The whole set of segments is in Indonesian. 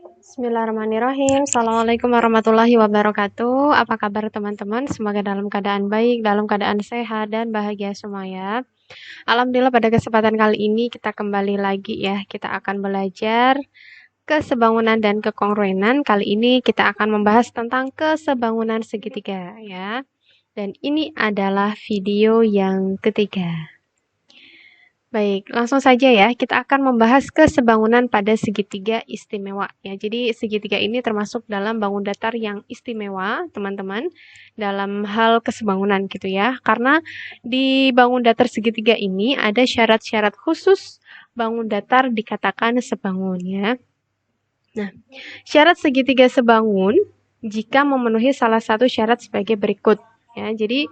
Bismillahirrahmanirrahim. Assalamualaikum warahmatullahi wabarakatuh. Apa kabar teman-teman? Semoga dalam keadaan baik, dalam keadaan sehat, dan bahagia semua ya. Alhamdulillah pada kesempatan kali ini kita kembali lagi ya. Kita akan belajar kesebangunan dan kekongruenan. Kali ini kita akan membahas tentang kesebangunan segitiga ya. Dan ini adalah video yang ketiga. Baik, langsung saja ya. Kita akan membahas kesebangunan pada segitiga istimewa. Ya, jadi segitiga ini termasuk dalam bangun datar yang istimewa, teman-teman, dalam hal kesebangunan gitu ya. Karena di bangun datar segitiga ini ada syarat-syarat khusus bangun datar dikatakan sebangun ya. Nah, syarat segitiga sebangun jika memenuhi salah satu syarat sebagai berikut. Ya, jadi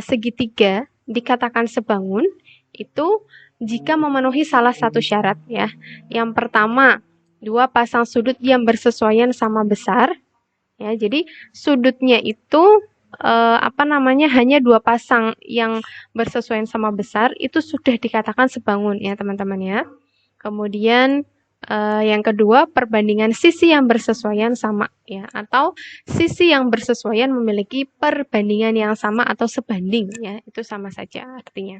segitiga dikatakan sebangun itu jika memenuhi salah satu syarat ya. Yang pertama, dua pasang sudut yang bersesuaian sama besar. Ya, jadi sudutnya itu hanya dua pasang yang bersesuaian sama besar itu sudah dikatakan sebangun ya teman-teman ya. Kemudian yang kedua, perbandingan sisi yang bersesuaian sama ya, atau sisi yang bersesuaian memiliki perbandingan yang sama atau sebanding ya, itu sama saja artinya.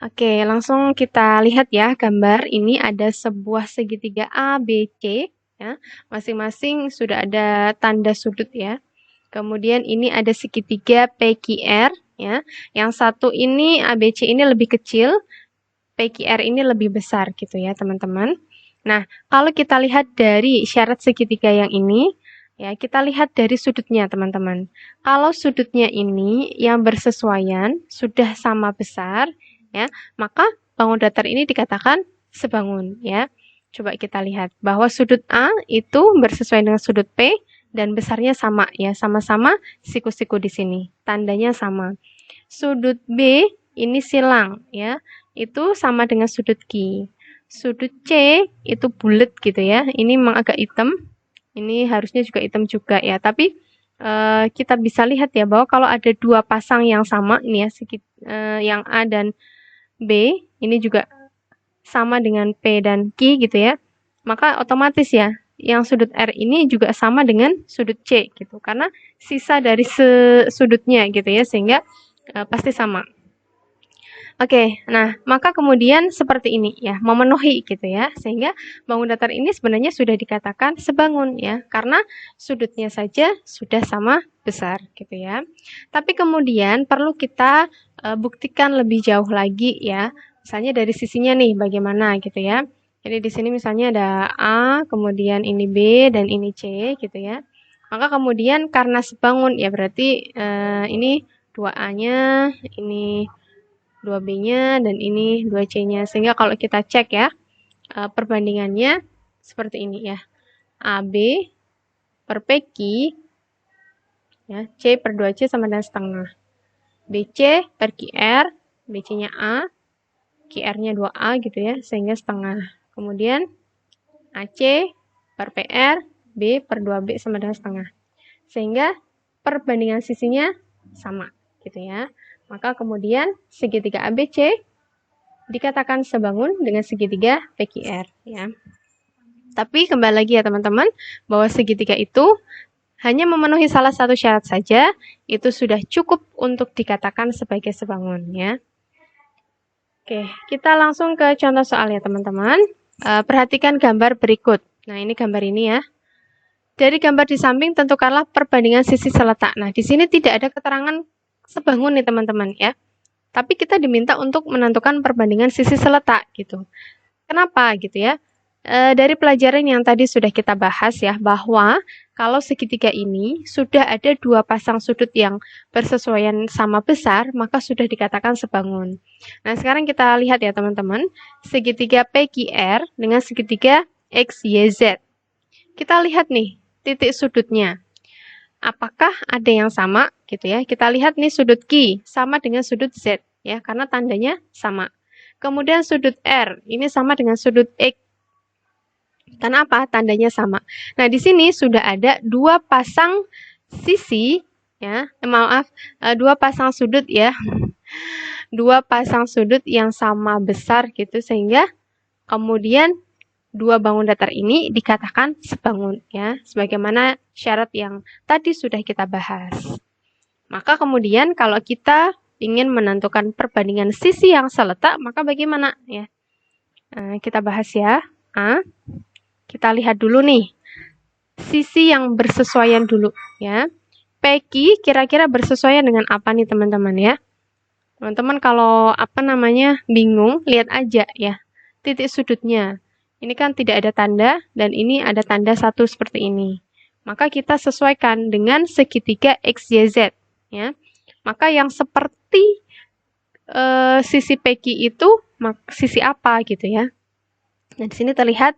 Oke, langsung kita lihat ya gambar. Ini ada sebuah segitiga A, B, C ya. Masing-masing sudah ada tanda sudut ya. Kemudian ini ada segitiga PQR ya. Yang satu ini ABC ini lebih kecil, PQR ini lebih besar gitu ya, teman-teman. Nah, kalau kita lihat dari syarat segitiga yang ini ya, kita lihat dari sudutnya, teman-teman. Kalau sudutnya ini yang bersesuaian sudah sama besar ya, maka bangun datar ini dikatakan sebangun ya. Coba kita lihat bahwa sudut A itu bersesuaian dengan sudut P dan besarnya sama ya, sama-sama siku-siku di sini. Tandanya sama. Sudut B ini silang ya, itu sama dengan sudut Q. Sudut C itu bulat gitu ya. Ini memang agak hitam. Ini harusnya juga hitam juga ya, tapi kita bisa lihat ya bahwa kalau ada dua pasang yang sama ini ya, yang A dan B ini juga sama dengan P dan Q gitu ya, maka otomatis ya yang sudut R ini juga sama dengan sudut C gitu, karena sisa dari sudutnya gitu ya, sehingga pasti sama. Oke, nah maka kemudian seperti ini ya, memenuhi gitu ya, sehingga bangun datar ini sebenarnya sudah dikatakan sebangun ya, karena sudutnya saja sudah sama besar gitu ya. Tapi kemudian perlu kita buktikan lebih jauh lagi ya, misalnya dari sisinya nih bagaimana gitu ya. Jadi di sini misalnya ada A, kemudian ini B dan ini C gitu ya. Maka kemudian karena sebangun ya berarti ini 2A-nya, ini 2B-nya, dan ini 2C-nya. Sehingga kalau kita cek ya, perbandingannya seperti ini ya. AB per PQ, ya, C per 2C sama dengan setengah. BC per QR, BC-nya A, QR-nya 2A gitu ya, sehingga setengah. Kemudian AC per PR, B per 2B sama dengan setengah. Sehingga perbandingan sisinya sama gitu ya. Maka kemudian segitiga ABC dikatakan sebangun dengan segitiga PQR ya. Tapi kembali lagi ya teman-teman, bahwa segitiga itu hanya memenuhi salah satu syarat saja, itu sudah cukup untuk dikatakan sebagai sebangun ya. Oke, kita langsung ke contoh soal ya teman-teman. Perhatikan gambar berikut. Nah, ini gambar ini ya. Dari gambar di samping tentukanlah perbandingan sisi seletak. Nah, di sini tidak ada keterangan sebangun nih teman-teman ya. Tapi kita diminta untuk menentukan perbandingan sisi seletak gitu. Kenapa gitu ya? Dari pelajaran yang tadi sudah kita bahas ya, bahwa kalau segitiga ini sudah ada dua pasang sudut yang bersesuaian sama besar, maka sudah dikatakan sebangun. Nah, sekarang kita lihat ya teman-teman, segitiga PQR dengan segitiga XYZ. Kita lihat nih titik sudutnya. Apakah ada yang sama gitu ya? Kita lihat nih sudut Q sama dengan sudut Z ya, karena tandanya sama. Kemudian sudut R ini sama dengan sudut X. Karena apa? Tandanya sama. Nah, di sini sudah ada dua pasang sisi ya, dua pasang sudut ya. Dua pasang sudut yang sama besar gitu, sehingga kemudian dua bangun datar ini dikatakan sebangun ya, sebagaimana syarat yang tadi sudah kita bahas. Maka kemudian kalau kita ingin menentukan perbandingan sisi yang seletak, maka bagaimana ya? Kita bahas ya. Kita lihat dulu nih sisi yang bersesuaian dulu ya. PQ kira-kira bersesuaian dengan apa nih teman-teman ya? Teman-teman kalau bingung, lihat aja ya titik sudutnya. Ini kan tidak ada tanda dan ini ada tanda satu seperti ini. Maka kita sesuaikan dengan segitiga XYZ ya. Maka yang seperti sisi PQ itu sisi apa gitu ya. Nah, di sini terlihat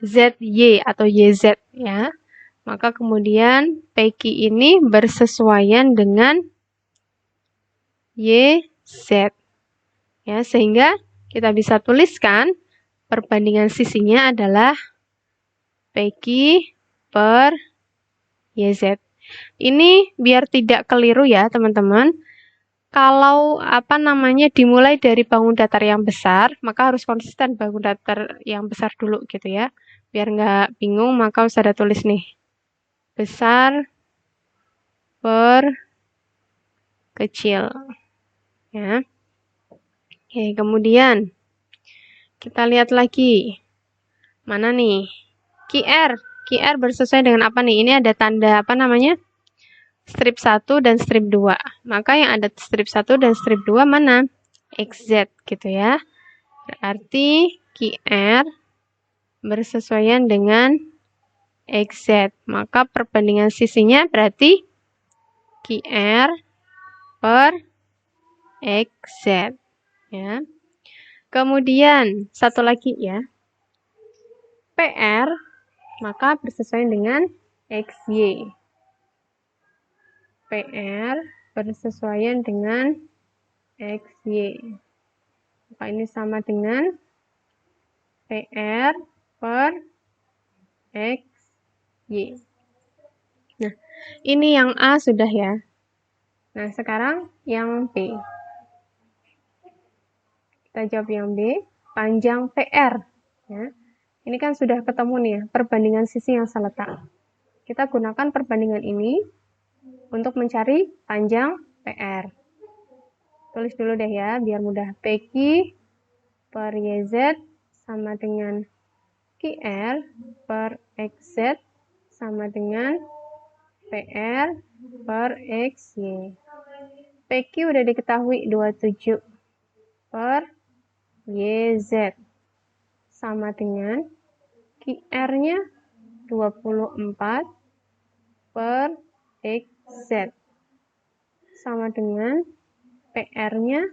ZY atau YZ ya. Maka kemudian PQ ini bersesuaian dengan YZ. Ya, sehingga kita bisa tuliskan perbandingan sisinya adalah PQ per YZ. Ini biar tidak keliru ya, teman-teman. Kalau dimulai dari bangun datar yang besar, maka harus konsisten bangun datar yang besar dulu gitu ya. Biar nggak bingung, maka usah ada tulis nih. Besar per kecil. Ya. Oke, kemudian kita lihat lagi. Mana nih? QR. QR bersesuaian dengan apa nih? Ini ada tanda strip 1 dan strip 2. Maka yang ada strip 1 dan strip 2 mana? XZ gitu ya. Berarti QR bersesuaian dengan XZ. Maka perbandingan sisinya berarti QR per XZ. Ya. Kemudian satu lagi ya. PR maka bersesuaian dengan XY. PR bersesuaian dengan XY. Maka ini sama dengan PR per XY. Nah, ini yang A sudah ya. Nah, sekarang yang B. Kita jawab yang B, panjang PR. Ya. Ini kan sudah ketemu nih ya, perbandingan sisi yang seletak. Kita gunakan perbandingan ini untuk mencari panjang PR. Tulis dulu deh ya, biar mudah. PQ per YZ sama dengan QR per XZ sama dengan PR per XY. PQ udah diketahui 27 per YZ sama dengan QR-nya 24 per XZ sama dengan PR-nya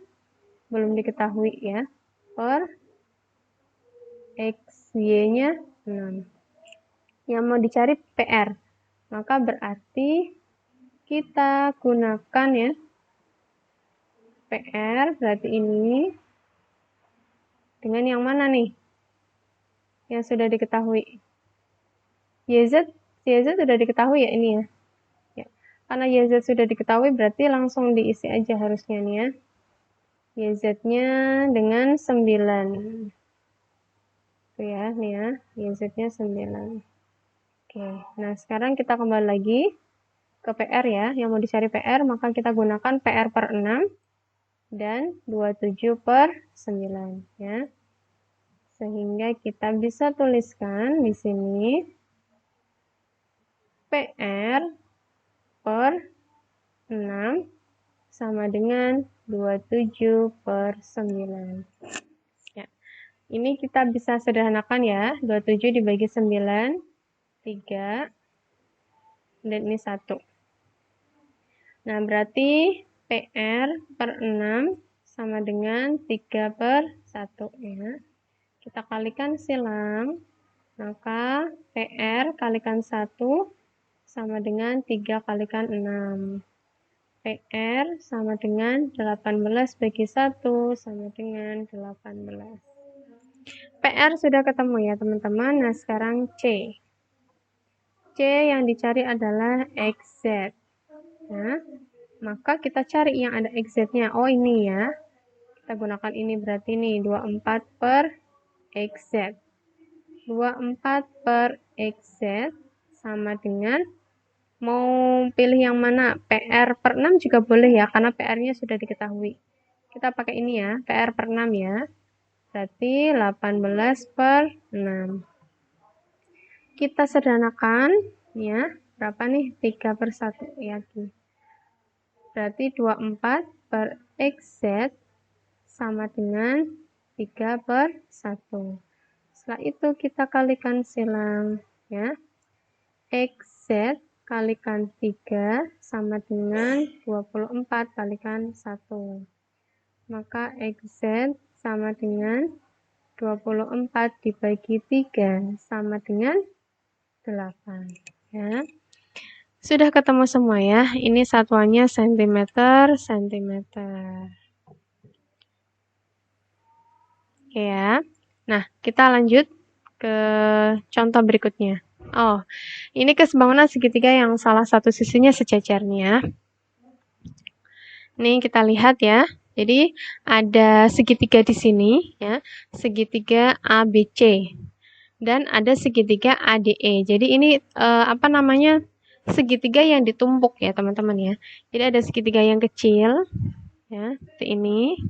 belum diketahui ya, per XY-nya 6. Yang mau dicari PR. Maka berarti kita gunakan ya PR berarti ini dengan yang mana nih? Yang sudah diketahui. YZ sudah diketahui ya ini ya. Karena YZ sudah diketahui berarti langsung diisi aja harusnya nih ya. YZ-nya dengan 9. Tuh ya, nih ya. YZ-nya 9. Oke, nah sekarang kita kembali lagi ke PR ya. Yang mau dicari PR, maka kita gunakan PR per 6 dan 27 per 9 ya. Sehingga kita bisa tuliskan di sini PR per 6 sama dengan 27 per 9. Ya. Ini kita bisa sederhanakan ya. 27 dibagi 9, 3, dan ini 1. Nah, berarti PR per 6 sama dengan 3 per 1 ya. Kita kalikan silang, maka PR kalikan 1 sama dengan 3 kalikan 6. PR sama dengan 18 bagi 1 sama dengan 18. PR sudah ketemu ya teman-teman. Nah, sekarang C. C yang dicari adalah XZ. Nah, maka kita cari yang ada XZ-nya. Oh, ini ya. Kita gunakan ini berarti nih 24 per XZ. 24 per XZ sama dengan, mau pilih yang mana? PR per 6 juga boleh ya, karena PR-nya sudah diketahui. Kita pakai ini ya, PR per 6 ya. Berarti 18 per 6. Kita sederhanakan ya. Berapa nih? 3 per 1 ya. Berarti 24 per XZ sama dengan 3 per 1. Setelah itu kita kalikan silang ya. XZ kalikan 3 sama dengan 24 kalikan 1. Maka XZ sama dengan 24 dibagi 3 sama dengan 8 ya. Sudah ketemu semua ya. Ini satuannya sentimeter. Oke ya. Nah, kita lanjut ke contoh berikutnya. Oh, ini kesebangunan segitiga yang salah satu sisinya sejajarnya. Nih kita lihat ya. Jadi ada segitiga di sini ya, segitiga ABC dan ada segitiga ADE. Jadi ini apa namanya? Segitiga yang ditumpuk ya, teman-teman ya. Jadi ada segitiga yang kecil ya, seperti ini.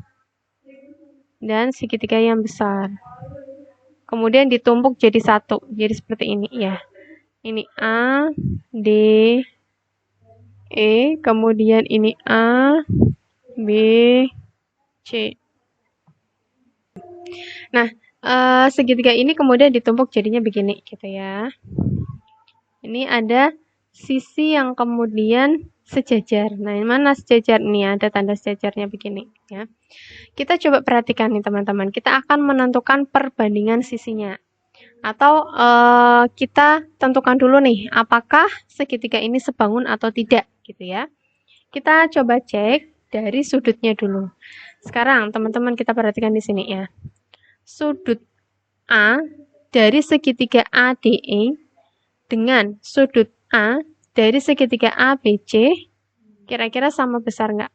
Dan segitiga yang besar. Kemudian ditumpuk jadi satu. Jadi seperti ini ya. Ini A, D, E, kemudian ini A, B, C. Nah, segitiga ini kemudian ditumpuk jadinya begini gitu ya. Ini ada sisi yang kemudian sejajar. Nah, yang mana sejajar? Nih ada tanda sejajarnya begini ya. Kita coba perhatikan nih teman-teman. Kita akan menentukan perbandingan sisinya. Atau kita tentukan dulu nih, apakah segitiga ini sebangun atau tidak gitu ya. Kita coba cek dari sudutnya dulu. Sekarang teman-teman kita perhatikan di sini ya. Sudut A dari segitiga ADE dengan sudut A dari segitiga ABC kira-kira sama besar nggak?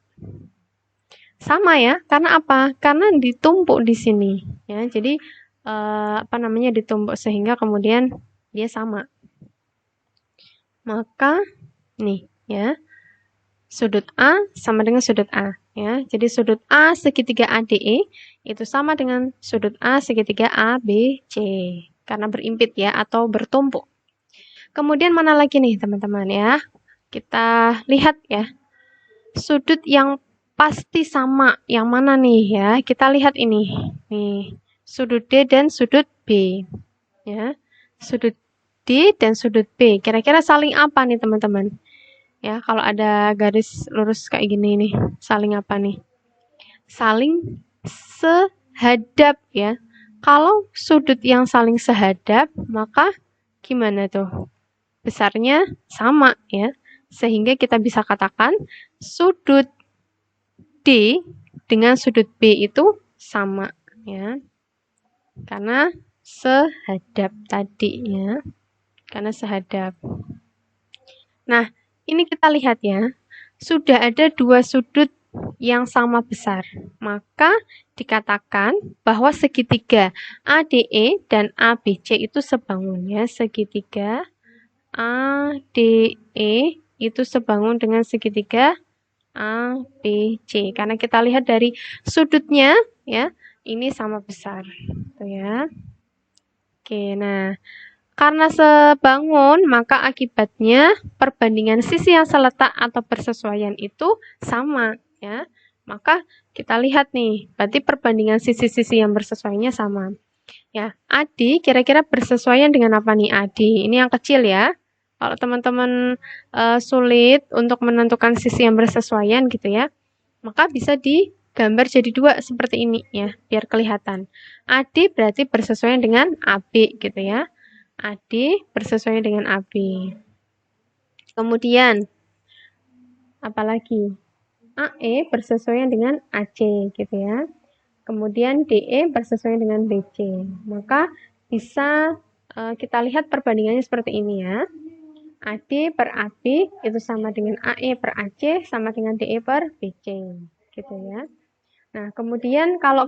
Sama ya, karena apa? Karena ditumpuk di sini ya. Jadi apa namanya, ditumpuk sehingga kemudian dia sama. Maka nih ya, sudut A sama dengan sudut A ya. Jadi sudut A segitiga ADE itu sama dengan sudut A segitiga ABC karena berimpit ya atau bertumpuk. Kemudian mana lagi nih teman-teman ya? Kita lihat ya. Sudut yang pasti sama yang mana nih ya? Kita lihat ini. Nih, sudut D dan sudut B. Ya. Sudut D dan sudut B. Kira-kira saling apa nih teman-teman? Ya, kalau ada garis lurus kayak gini nih, saling apa nih? Saling sehadap ya. Kalau sudut yang saling sehadap, maka gimana tuh? Besarnya sama ya. Sehingga kita bisa katakan sudut D dengan sudut B itu sama ya. Karena sehadap tadi ya. Karena sehadap. Nah, ini kita lihat ya. Sudah ada dua sudut yang sama besar, maka dikatakan bahwa segitiga ADE dan ABC itu sebangun ya. Segitiga ADE itu sebangun dengan segitiga ABC karena kita lihat dari sudutnya ya, ini sama besar tuh ya. Oke, nah karena sebangun, maka akibatnya perbandingan sisi yang seletak atau bersesuaian itu sama ya. Maka kita lihat nih, berarti perbandingan sisi-sisi yang bersesuaiannya sama. Ya, AD kira-kira bersesuaian dengan apa nih AD? Ini yang kecil ya. Kalau teman-teman sulit untuk menentukan sisi yang bersesuaian gitu ya, maka bisa digambar jadi dua seperti ini ya, biar kelihatan. AD berarti bersesuaian dengan AB gitu ya. AD bersesuaian dengan AB. Kemudian apalagi? AE bersesuaian dengan AC gitu ya. Kemudian DE bersesuaian dengan BC. Maka bisa kita lihat perbandingannya seperti ini ya. AD per AB itu sama dengan AE per AC sama dengan DE per BC gitu ya. Nah, kemudian kalau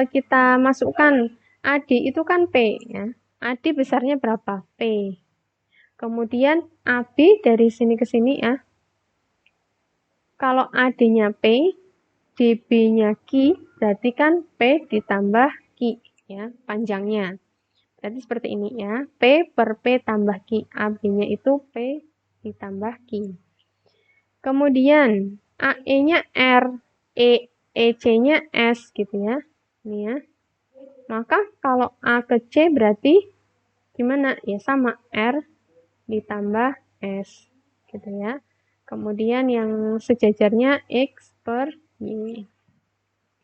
kita masukkan AD itu kan P ya. AD besarnya berapa? P. Kemudian AB dari sini ke sini ya. Kalau AD-nya P, DB-nya Q, berarti kan P ditambah Q ya, panjangnya. Berarti seperti ini ya. P per P tambah Q. AB-nya itu P ditambah Q. Kemudian AE-nya R, EC-nya S gitu ya. Ini ya. Maka kalau A ke C berarti gimana? Ya sama, R ditambah S gitu ya. Kemudian yang sejajarnya X per Y.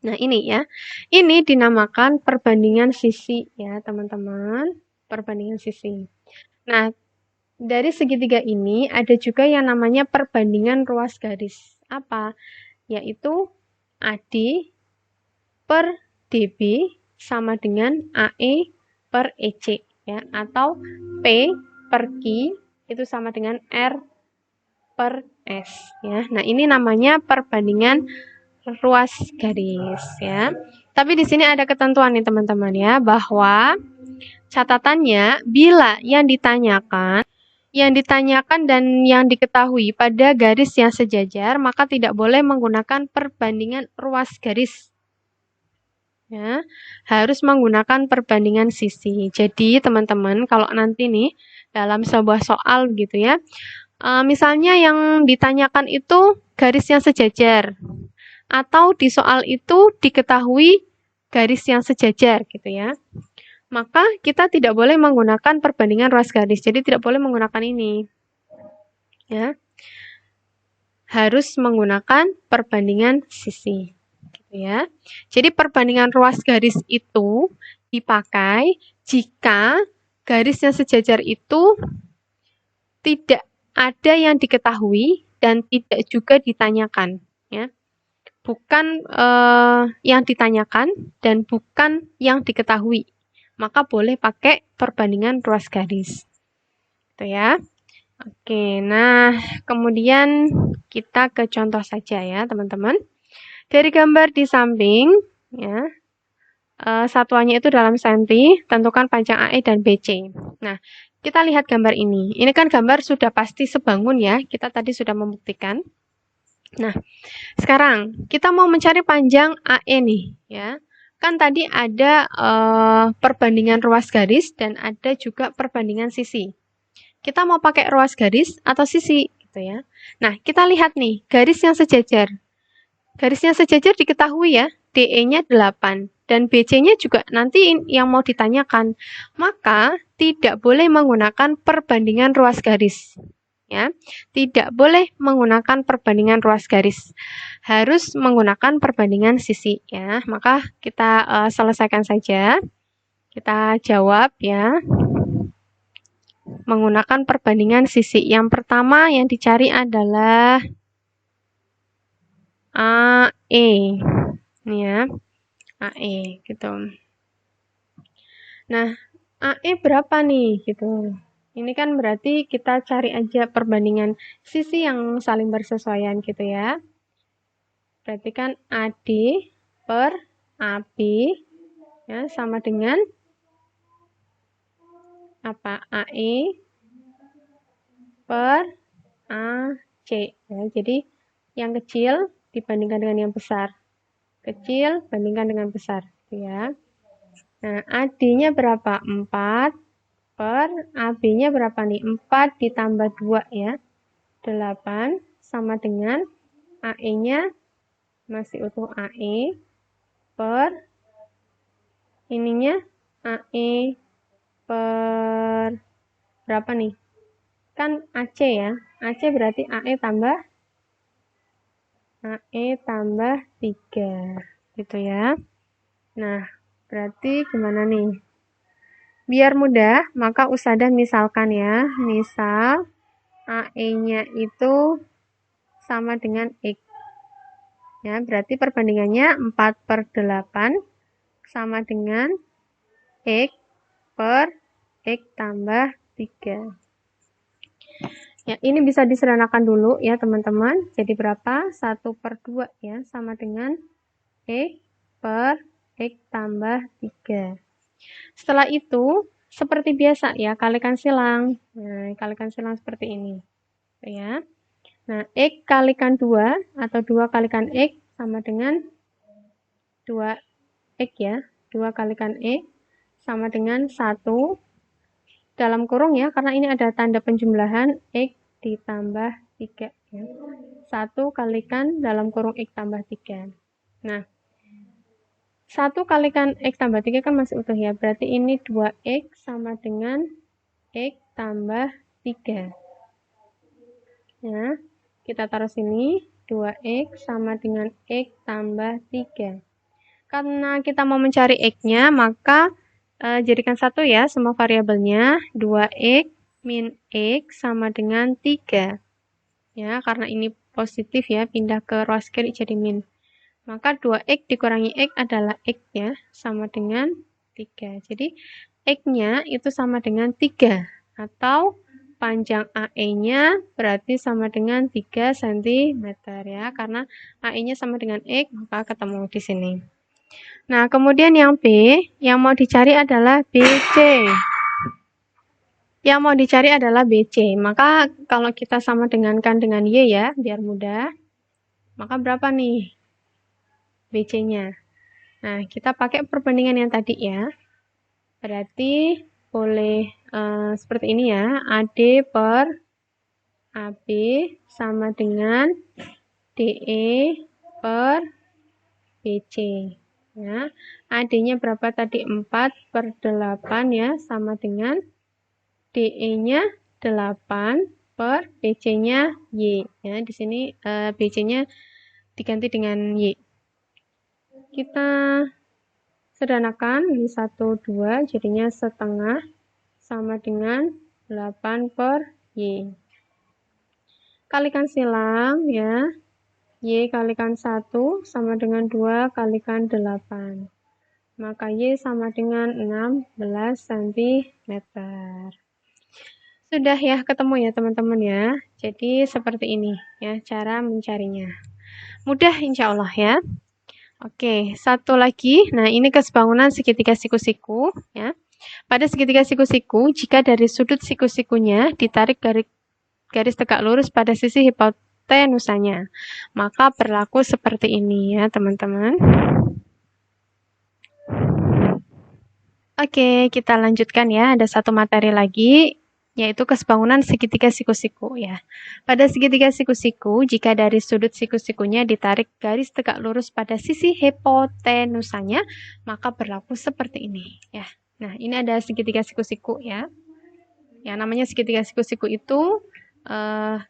Nah, ini ya. Ini dinamakan perbandingan sisi ya, teman-teman. Perbandingan sisi. Nah, dari segitiga ini ada juga yang namanya perbandingan ruas garis. Apa? Yaitu AD per DB sama dengan AE per EC ya, atau P per Q itu sama dengan R per S ya. Nah, ini namanya perbandingan ruas garis ya. Tapi di sini ada ketentuan nih teman-teman ya, bahwa catatannya bila yang ditanyakan dan yang diketahui pada garis yang sejajar, maka tidak boleh menggunakan perbandingan ruas garis. Ya, harus menggunakan perbandingan sisi. Jadi, teman-teman, kalau nanti nih dalam sebuah soal gitu ya, misalnya yang ditanyakan itu garis yang sejajar, atau di soal itu diketahui garis yang sejajar gitu ya, maka kita tidak boleh menggunakan perbandingan ruas garis. Jadi tidak boleh menggunakan ini. Ya. Harus menggunakan perbandingan sisi. Gitu ya. Jadi perbandingan ruas garis itu dipakai jika garis yang sejajar itu tidak ada yang diketahui dan tidak juga ditanyakan. Ya. Bukan yang ditanyakan dan bukan yang diketahui. Maka boleh pakai perbandingan ruas garis. Itu ya. Oke, nah kemudian kita ke contoh saja ya teman-teman. Dari gambar di samping, ya, satuannya itu dalam senti, tentukan panjang AE dan BC. Nah, kita lihat gambar ini. Ini kan gambar sudah pasti sebangun ya, kita tadi sudah membuktikan. Nah, sekarang kita mau mencari panjang AE nih, ya. Kan tadi ada perbandingan ruas garis dan ada juga perbandingan sisi. Kita mau pakai ruas garis atau sisi, gitu ya. Nah, kita lihat nih, garis yang sejajar. Garis yang sejajar diketahui ya, DE-nya 8 dan BC-nya juga nanti yang mau ditanyakan. Maka tidak boleh menggunakan perbandingan ruas garis. Ya, tidak boleh menggunakan perbandingan ruas garis. Harus menggunakan perbandingan sisi ya. Maka kita selesaikan saja. Kita jawab ya. Menggunakan perbandingan sisi. Yang pertama yang dicari adalah AE. Ini ya. AE gitu. Nah, AE berapa nih gitu. Ini kan berarti kita cari aja perbandingan sisi yang saling bersesuaian gitu ya. Berarti kan AD per AB ya sama dengan apa? AE per AC ya. Jadi yang kecil dibandingkan dengan yang besar. Kecil bandingkan dengan besar ya. Nah, AD-nya berapa? 4 per AB-nya berapa nih? 4 ditambah 2 ya. 8 sama dengan AE-nya masih utuh AE per ininya AE per berapa nih? Kan AC ya. AC berarti AE tambah 3 gitu ya. Nah, berarti gimana nih? Biar mudah, maka Ustadzah misalkan ya. Misal AE-nya itu sama dengan X. Ya, berarti perbandingannya 4 per 8 sama dengan X per X tambah 3. Ya, ini bisa disederhanakan dulu ya teman-teman. Jadi berapa? 1 per 2 ya, sama dengan X per X tambah 3. Setelah itu, seperti biasa ya, kalikan silang. Nah, kalikan silang seperti ini. Ya. Nah, X kalikan 2 atau 2 kalikan X sama dengan 2X ya. 2 kalikan X sama dengan 1 dalam kurung ya, karena ini ada tanda penjumlahan X ditambah 3 ya. 1 kalikan dalam kurung X tambah 3. Nah, 1 kalikan X tambah 3 kan masih utuh ya, berarti ini 2X sama dengan X tambah 3. Ya, kita taruh sini, 2X sama dengan X tambah 3. Karena kita mau mencari X-nya, maka jadikan 1 ya, semua variabelnya. 2X min X sama dengan 3. Ya, karena ini positif ya, pindah ke ruas kiri jadi min. Maka 2X dikurangi X adalah X ya, sama dengan 3. Jadi, X-nya itu sama dengan 3. Atau panjang AE-nya berarti sama dengan 3 cm ya. Karena AE-nya sama dengan X, maka ketemu di sini. Nah, kemudian yang B, yang mau dicari adalah BC. Yang mau dicari adalah BC. Maka kalau kita sama dengankan dengan Y ya, biar mudah. Maka berapa nih BC-nya? Nah, kita pakai perbandingan yang tadi ya. Berarti boleh seperti ini ya. AD per AB sama dengan DE per BC. Ya. AD-nya berapa tadi? 4 per 8 ya, sama dengan DE-nya 8 per BC-nya Y. Ya, di sini BC-nya diganti dengan Y. Kita sederhanakan, ini 1, 2, jadinya setengah sama dengan 8 per Y. Kalikan silang ya, Y kalikan 1 sama dengan 2 kalikan 8. Maka Y sama dengan 16 cm. Sudah ya, ketemu ya teman-teman ya. Jadi seperti ini ya cara mencarinya. Mudah insya Allah ya. Oke, satu lagi. Nah, ini kesebangunan segitiga siku-siku ya. Pada segitiga siku-siku, jika dari sudut siku-sikunya ditarik garis tegak lurus pada sisi hipotenusanya, maka berlaku seperti ini ya, teman-teman. Oke, kita lanjutkan ya. Ada satu materi lagi, yaitu kesebangunan segitiga siku-siku ya. Pada segitiga siku-siku, jika dari sudut siku-sikunya ditarik garis tegak lurus pada sisi hipotenusanya, maka berlaku seperti ini ya. Nah, ini ada segitiga siku-siku ya. Yang namanya segitiga siku-siku itu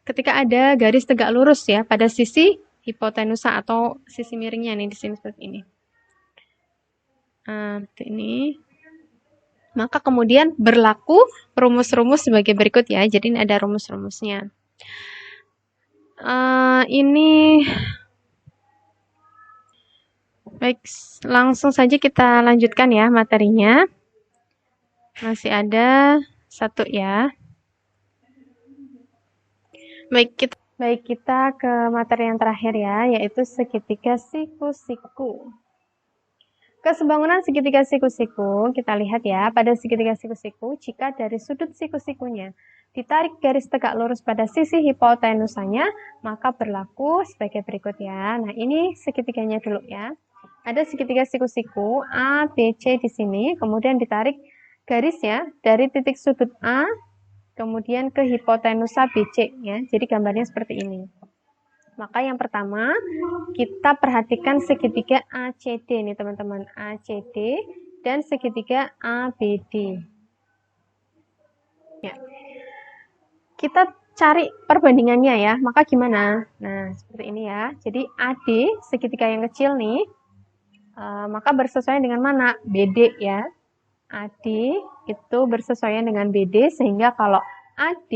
ketika ada garis tegak lurus ya pada sisi hipotenusa atau sisi miringnya nih di sini seperti ini. Ini. Maka kemudian berlaku rumus-rumus sebagai berikut ya. Jadi ini ada rumus-rumusnya. Ini baik, langsung saja kita lanjutkan ya materinya. Masih ada satu ya. Baik, kita ke materi yang terakhir ya, yaitu segitiga siku-siku. Kesebangunan segitiga siku-siku, kita lihat ya, pada segitiga siku-siku, jika dari sudut siku-sikunya ditarik garis tegak lurus pada sisi hipotenusanya, maka berlaku sebagai berikut ya. Nah, ini segitiganya dulu ya. Ada segitiga siku-siku A, B, C di sini, kemudian ditarik garis ya, dari titik sudut A, kemudian ke hipotenusa BC ya. Jadi gambarnya seperti ini. Maka yang pertama, kita perhatikan segitiga ACD nih teman-teman. ACD dan segitiga ABD. Ya. Kita cari perbandingannya ya. Maka gimana? Nah, seperti ini ya. Jadi AD, segitiga yang kecil nih, maka bersesuaian dengan mana? BD ya. AD itu bersesuaian dengan BD, sehingga kalau AD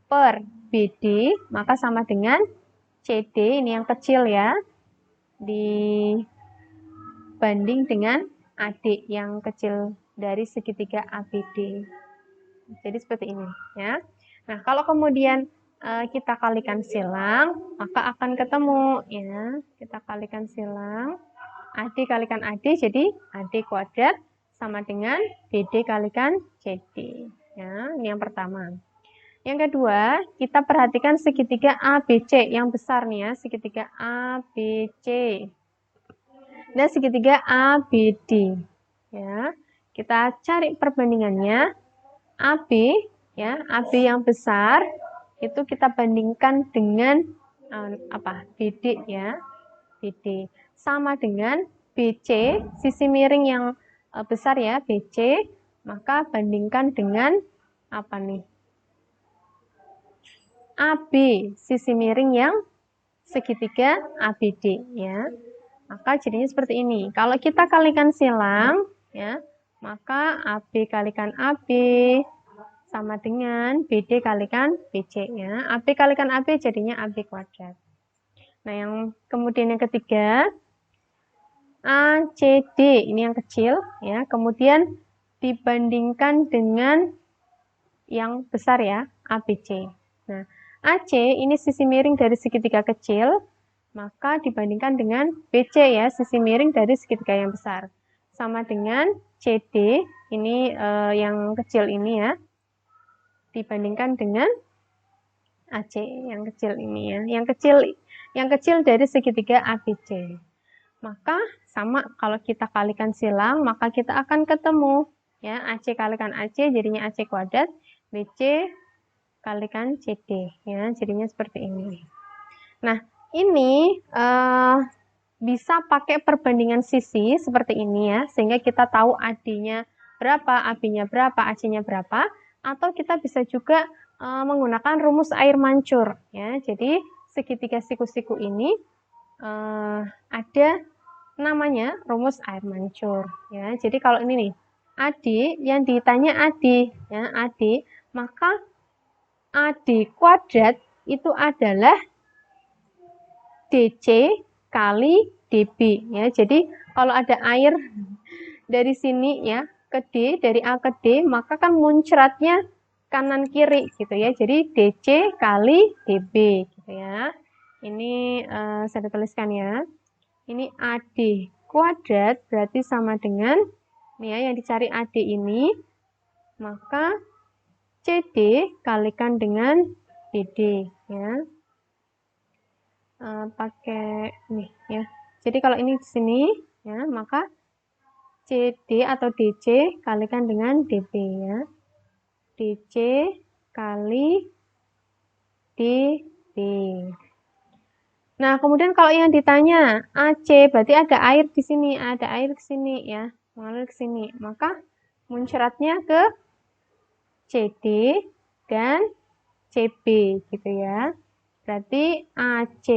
per BD, maka sama dengan CD, ini yang kecil ya, dibanding dengan AD yang kecil dari segitiga ABD. Jadi seperti ini ya. Nah, kalau kemudian kita kalikan silang, maka akan ketemu ya. Kita kalikan silang, AD kalikan AD jadi AD kuadrat sama dengan BD kalikan CD. Ya, ini yang pertama. Yang kedua, kita perhatikan segitiga ABC yang besar nih ya, segitiga ABC dan segitiga ABD. Ya, kita cari perbandingannya. AB ya, AB yang besar itu kita bandingkan dengan BD ya. BD sama dengan BC, sisi miring yang besar ya, BC, maka bandingkan dengan apa nih? AB, sisi miring yang segitiga ABD ya. Maka jadinya seperti ini. Kalau kita kalikan silang ya, maka AB kalikan AB sama dengan BD kalikan BC ya. AB kalikan AB jadinya AB kuadrat. Nah, yang kemudian yang ketiga, ACD ini yang kecil ya. Kemudian dibandingkan dengan yang besar ya, ABC. Nah, AC ini sisi miring dari segitiga kecil, maka dibandingkan dengan BC ya, sisi miring dari segitiga yang besar. Sama dengan CD, ini yang kecil ini ya, dibandingkan dengan AC yang kecil ini ya, yang kecil dari segitiga ABC. Maka sama kalau kita kalikan silang, maka kita akan ketemu ya, AC kalikan AC jadinya AC kuadrat, BC kalikan CD ya, jadinya seperti ini. Nah, ini bisa pakai perbandingan sisi seperti ini ya, sehingga kita tahu AD-nya berapa, AB-nya berapa, AC-nya berapa, atau kita bisa juga menggunakan rumus air mancur ya. Jadi segitiga siku-siku ini ada namanya rumus air mancur ya. Jadi kalau ini nih AD, yang ditanya AD ya, AD, maka AD kuadrat itu adalah DC kali DB ya. Jadi kalau ada air dari sini ya ke D, dari A ke D, maka kan muncratnya kanan kiri gitu ya. Jadi DC kali DB gitu ya. Ini saya tuliskan ya. Ini AD kuadrat berarti sama dengan nih ya, yang dicari AD ini, maka CD kalikan dengan BD ya. Pakai nih ya. Jadi kalau ini di sini ya, maka CD atau DC kalikan dengan DB ya. DC kali DB. Nah, kemudian kalau yang ditanya AC, berarti ada air di sini, ada air ke sini ya, mengalir ke sini. Maka muncratnya ke CD dan CB gitu ya. Berarti AC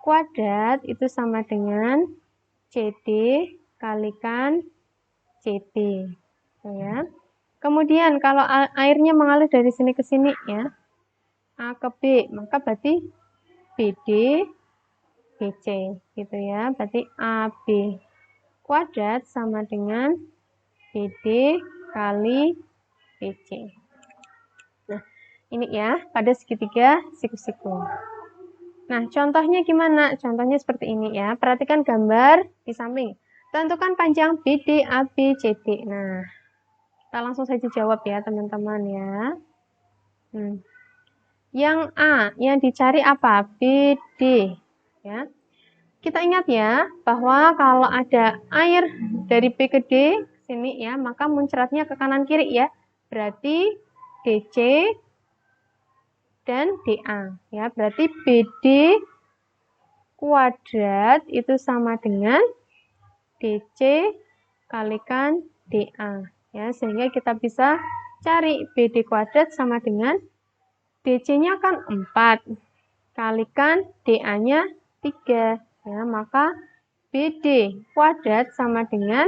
kuadrat itu sama dengan CD kalikan CB gitu ya. Kemudian kalau airnya mengalir dari sini ke sini ya, A ke B, maka berarti BD BC gitu ya. Berarti AB kuadrat sama dengan BD kali BC. Nah, ini ya pada segitiga siku-siku. Nah, contohnya gimana? Contohnya seperti ini ya. Perhatikan gambar di samping. Tentukan panjang BD, AB, CD. Nah, kita langsung saja jawab ya, teman-teman ya. Yang A, yang dicari apa? BD. Ya. Kita ingat ya, bahwa kalau ada air dari B ke D, sini ya, maka muncratnya ke kanan kiri ya. Berarti DC dan DA ya, berarti BD kuadrat itu sama dengan DC kalikan DA ya, sehingga kita bisa cari BD kuadrat sama dengan DC-nya kan 4 kalikan DA-nya 3 ya, maka BD kuadrat sama dengan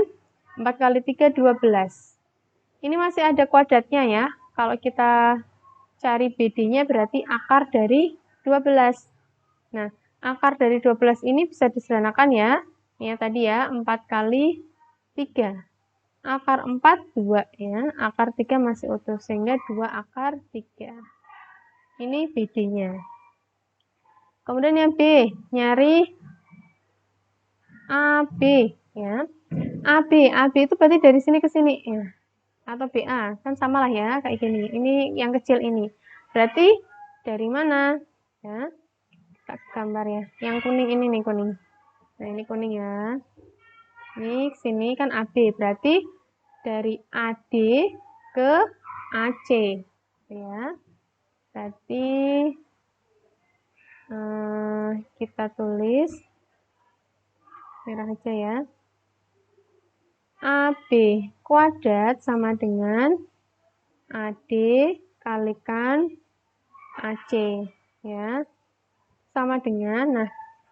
4 kali 3 12. Ini masih ada kuadratnya ya. Kalau kita cari BD-nya berarti akar dari 12. Nah, akar dari 12 ini bisa disederhanakan ya. Ini tadi ya, 4 kali 3. Akar 4, 2 ya. Akar 3 masih utuh, sehingga 2 akar 3. Ini BD-nya. Kemudian yang B, nyari AB ya. AB itu berarti dari sini ke sini ya. Atau BA, kan samalah ya kayak gini. Ini yang kecil ini. Berarti dari mana? Ya. Kita gambar ya. Yang kuning ini nih kuning. Nah, ini kuning ya. Ini sini kan AB, berarti dari AD ke AC ya. Berarti kita tulis merah aja ya. AB kuadrat sama dengan AD kalikan AC ya. Sama dengan, nah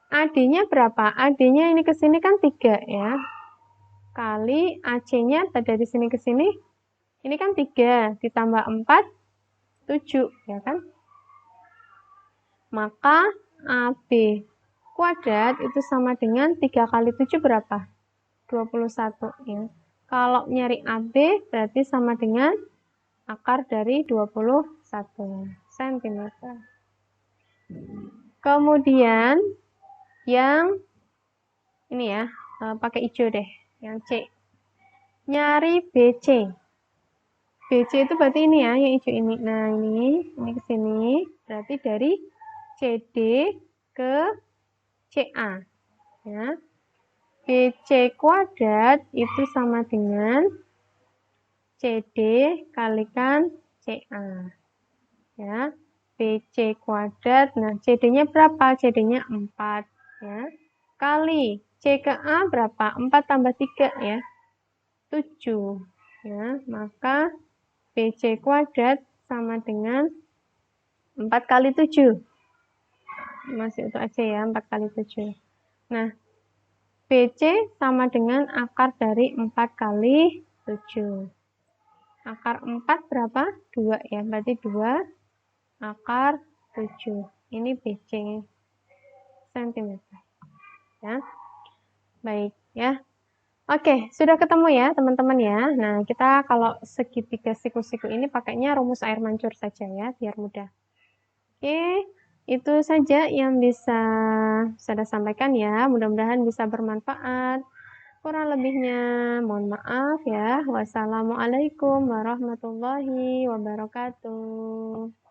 AD-nya berapa? AD-nya ini ke sini kan 3 ya. Kali AC-nya dari sini ke sini, ini kan 3 ditambah 4, 7 ya kan? Maka AB kuadrat itu sama dengan 3 kali 7 berapa? 21 ya. Kalau nyari AB berarti sama dengan akar dari 21 cm. Kemudian yang ini ya, pakai hijau deh, yang C. Nyari BC. BC itu berarti ini ya, yang hijau ini. Nah, ini ke sini. Berarti dari CD ke CA. Ya. BC kuadrat itu sama dengan CD kalikan CA. Ya. BC kuadrat. Nah, CD-nya berapa? CD-nya 4. Ya. Kali C ke A berapa? 4 tambah 3 ya. 7. Ya, maka BC kuadrat sama dengan 4 kali 7. Masih itu aja ya, 4 kali 7. Nah, BC sama dengan akar dari 4 kali 7. Akar 4 berapa? 2 ya, berarti 2 akar 7. Ini BC cm. Ya. Baik ya. Oke, sudah ketemu ya teman-teman ya. Nah, kita kalau segitiga siku-siku ini pakainya rumus air mancur saja ya, biar mudah. Oke, itu saja yang bisa saya sampaikan ya. Mudah-mudahan bisa bermanfaat. Kurang lebihnya mohon maaf ya. Wassalamualaikum warahmatullahi wabarakatuh.